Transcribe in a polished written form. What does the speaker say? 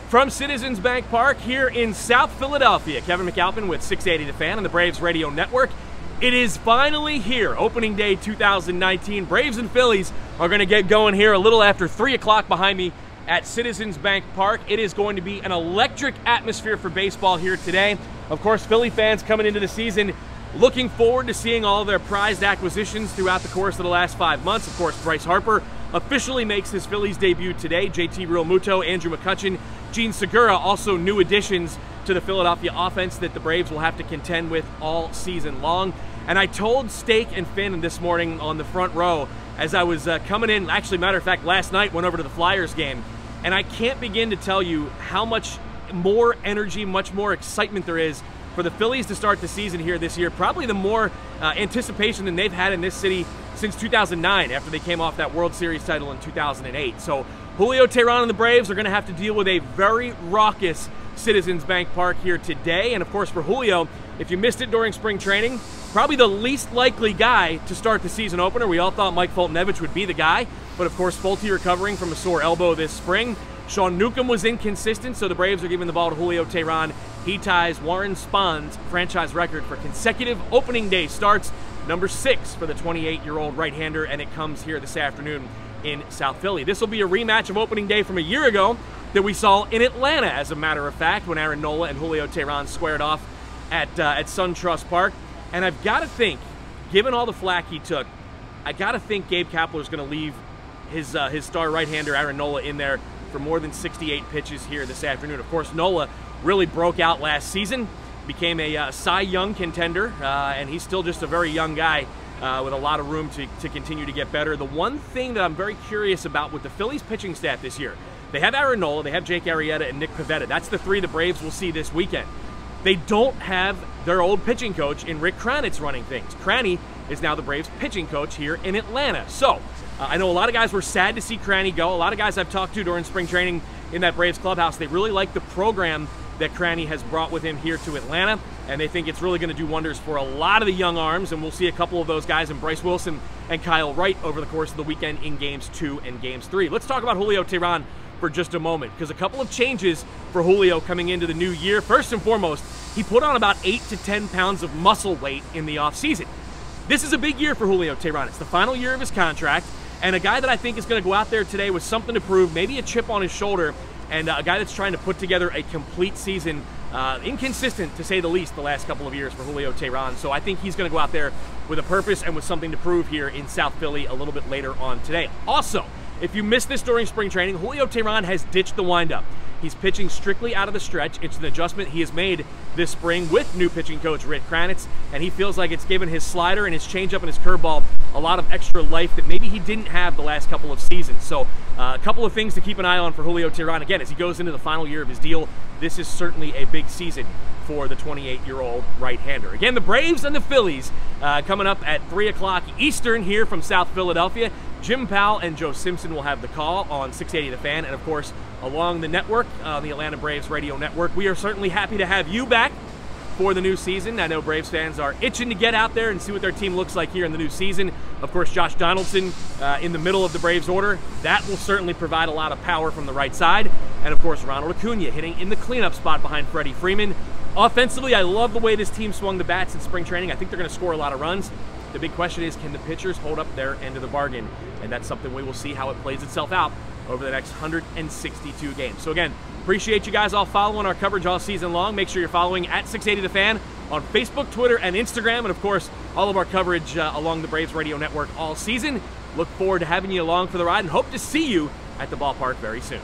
From Citizens Bank Park here in South Philadelphia, Kevin McAlpin with 680 The Fan and the Braves Radio Network. It is finally here, opening day 2019. Braves and Phillies are going to get going here a little after 3 o'clock behind me at Citizens Bank Park. It is going to be an electric atmosphere for baseball here today. Of course, Philly fans coming into the season looking forward to seeing all of their prized acquisitions throughout the course of the last 5 months. Of course, Bryce Harper officially makes his Phillies debut today. JT Realmuto, Andrew McCutchen, Gene Segura, also new additions to the Philadelphia offense that the Braves will have to contend with all season long. And I told Steak and Finn this morning on the front row as I was coming in, actually, matter of fact, last night went over to the Flyers game, and I can't begin to tell you how much more energy, much more excitement there is for the Phillies to start the season here this year. Probably the more anticipation than they've had in this city since 2009 after they came off that World Series title in 2008. So Julio Teheran and the Braves are going to have to deal with a very raucous Citizens Bank Park here today. And of course for Julio, if you missed it during spring training, probably the least likely guy to start the season opener. We all thought Mike Foltynewicz would be the guy, but of course Folty recovering from a sore elbow this spring. Sean Newcomb was inconsistent, so the Braves are giving the ball to Julio Teheran. He ties Warren Spahn's franchise record for consecutive opening day starts, number 6 for the 28-year-old right-hander, and it comes here this afternoon in South Philly. This will be a rematch of opening day from a year ago that we saw in Atlanta, as a matter of fact, when Aaron Nola and Julio Teheran squared off at SunTrust Park. And I've got to think, given all the flack he took, I got to think Gabe Kapler's going to leave his star right-hander Aaron Nola in there for more than 68 pitches here this afternoon. Of course, Nola really broke out last season, became a Cy Young contender, and he's still just a very young guy with a lot of room to continue to get better. The one thing that I'm very curious about with the Phillies pitching staff this year, they have Aaron Nola, they have Jake Arrieta, and Nick Pivetta. That's the three the Braves will see this weekend. They don't have their old pitching coach in Rick Kranitz running things. Cranny is now the Braves pitching coach here in Atlanta. So I know a lot of guys were sad to see Cranny go. A lot of guys I've talked to during spring training in that Braves clubhouse, they really like the program that Cranny has brought with him here to Atlanta, and they think it's really going to do wonders for a lot of the young arms, and we'll see a couple of those guys in Bryce Wilson and Kyle Wright over the course of the weekend in Games 2 and Games 3. Let's talk about Julio Teheran for just a moment, because a couple of changes for Julio coming into the new year. First and foremost, he put on about 8 to 10 pounds of muscle weight in the offseason. This is a big year for Julio Teheran. It's the final year of his contract, and a guy that I think is going to go out there today with something to prove, maybe a chip on his shoulder, and a guy that's trying to put together a complete season. Inconsistent, to say the least, the last couple of years for Julio Teheran. So I think he's going to go out there with a purpose and with something to prove here in South Philly a little bit later on today. Also, if you missed this during spring training, Julio Teheran has ditched the windup. He's pitching strictly out of the stretch. It's an adjustment he has made this spring with new pitching coach Rick Kranitz, and he feels like it's given his slider and his changeup and his curveball a lot of extra life that maybe he didn't have the last couple of seasons. So a couple of things to keep an eye on for Julio Teheran. Again, as he goes into the final year of his deal, this is certainly a big season for the 28-year-old right-hander. Again, the Braves and the Phillies coming up at 3 o'clock Eastern here from South Philadelphia. Jim Powell and Joe Simpson will have the call on 680 The Fan, and of course, along the network, the Atlanta Braves Radio Network. We are certainly happy to have you back for the new season. I know Braves fans are itching to get out there and see what their team looks like here in the new season. Of course, Josh Donaldson in the middle of the Braves order. That will certainly provide a lot of power from the right side. And of course, Ronald Acuna hitting in the cleanup spot behind Freddie Freeman. Offensively, I love the way this team swung the bats in spring training. I think they're going to score a lot of runs. The big question is, can the pitchers hold up their end of the bargain? And that's something we will see how it plays itself out over the next 162 games. So again, appreciate you guys all following our coverage all season long. Make sure you're following at 680 The Fan on Facebook, Twitter, and Instagram. And of course, all of our coverage along the Braves Radio Network all season. Look forward to having you along for the ride and hope to see you at the ballpark very soon.